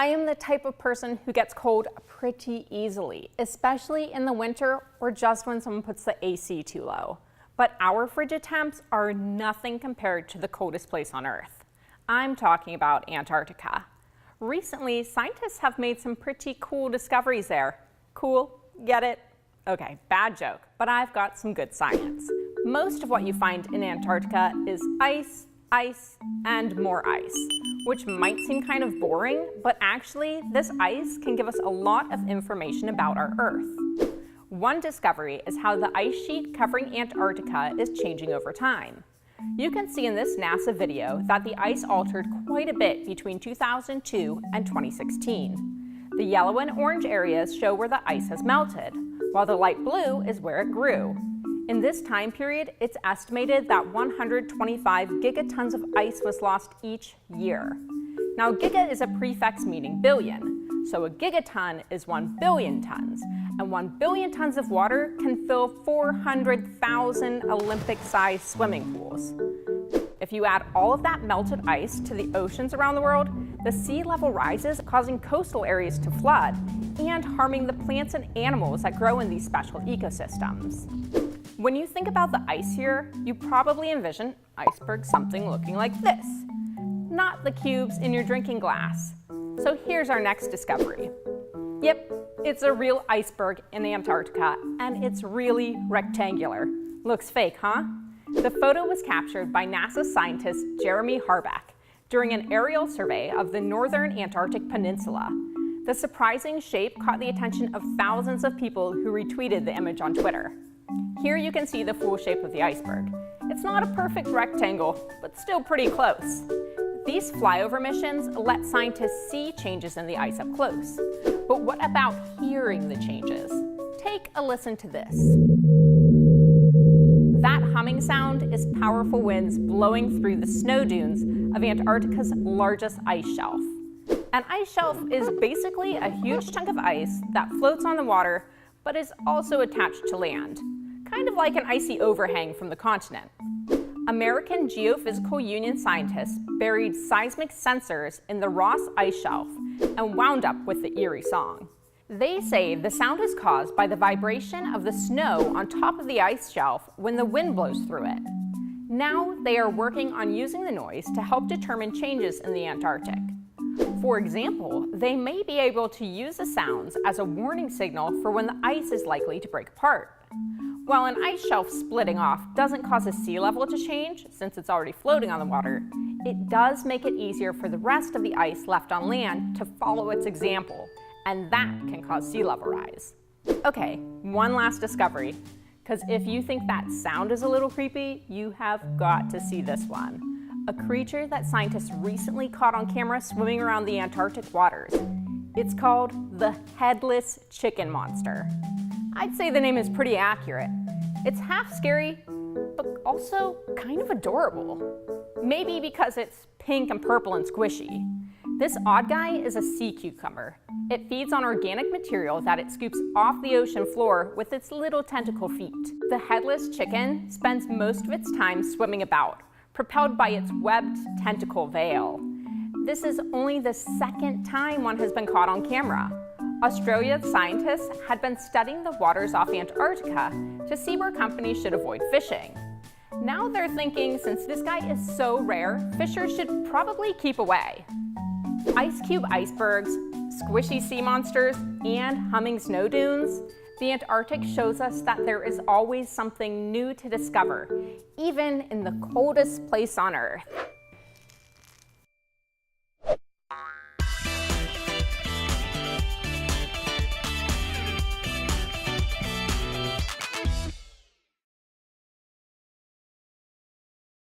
I am the type of person who gets cold pretty easily, especially in the winter or just when someone puts the AC too low. But our frigid temps are nothing compared to the coldest place on Earth. I'm talking about Antarctica. Recently, scientists have made some pretty cool discoveries there. Cool? Get it? Okay, bad joke, but I've got some good science. Most of what you find in Antarctica is ice, ice, and more ice, which might seem kind of boring, but actually this ice can give us a lot of information about our Earth. One discovery is how the ice sheet covering Antarctica is changing over time. You can see in this NASA video that the ice altered quite a bit between 2002 and 2016. The yellow and orange areas show where the ice has melted, while the light blue is where it grew. In this time period, it's estimated that 125 gigatons of ice was lost each year. Now, giga is a prefix meaning billion, so a gigaton is 1 billion tons, and 1 billion tons of water can fill 400,000 Olympic-sized swimming pools. If you add all of that melted ice to the oceans around the world, the sea level rises, causing coastal areas to flood and harming the plants and animals that grow in these special ecosystems. When you think about the ice here, you probably envision icebergs something looking like this, not the cubes in your drinking glass. So here's our next discovery. Yep, it's a real iceberg in Antarctica, and it's really rectangular. Looks fake, huh? The photo was captured by NASA scientist Jeremy Harbeck during an aerial survey of the northern Antarctic peninsula. The surprising shape caught the attention of thousands of people who retweeted the image on Twitter. Here you can see the full shape of the iceberg. It's not a perfect rectangle, but still pretty close. These flyover missions let scientists see changes in the ice up close. But what about hearing the changes? Take a listen to this. That humming sound is powerful winds blowing through the snow dunes of Antarctica's largest ice shelf. An ice shelf is basically a huge chunk of ice that floats on the water, but is also attached to land, kind of like an icy overhang from the continent. American Geophysical Union scientists buried seismic sensors in the Ross Ice Shelf and wound up with the eerie song. They say the sound is caused by the vibration of the snow on top of the ice shelf when the wind blows through it. Now they are working on using the noise to help determine changes in the Antarctic. For example, they may be able to use the sounds as a warning signal for when the ice is likely to break apart. While an ice shelf splitting off doesn't cause the sea level to change, since it's already floating on the water, it does make it easier for the rest of the ice left on land to follow its example, and that can cause sea level rise. Okay, one last discovery, because if you think that sound is a little creepy, you have got to see this one. A creature that scientists recently caught on camera swimming around the Antarctic waters. It's called the Headless chicken monster. I'd say the name is pretty accurate. It's half scary, but also kind of adorable. Maybe because it's pink and purple and squishy. This odd guy is a sea cucumber. It feeds on organic material that it scoops off the ocean floor with its little tentacle feet. The headless chicken spends most of its time swimming about, propelled by its webbed tentacle veil. This is only the second time one has been caught on camera. Australia's scientists had been studying the waters off Antarctica to see where companies should avoid fishing. Now they're thinking, since this guy is so rare, fishers should probably keep away. Ice cube icebergs, squishy sea monsters, and humming snow dunes, the Antarctic shows us that there is always something new to discover, even in the coldest place on Earth.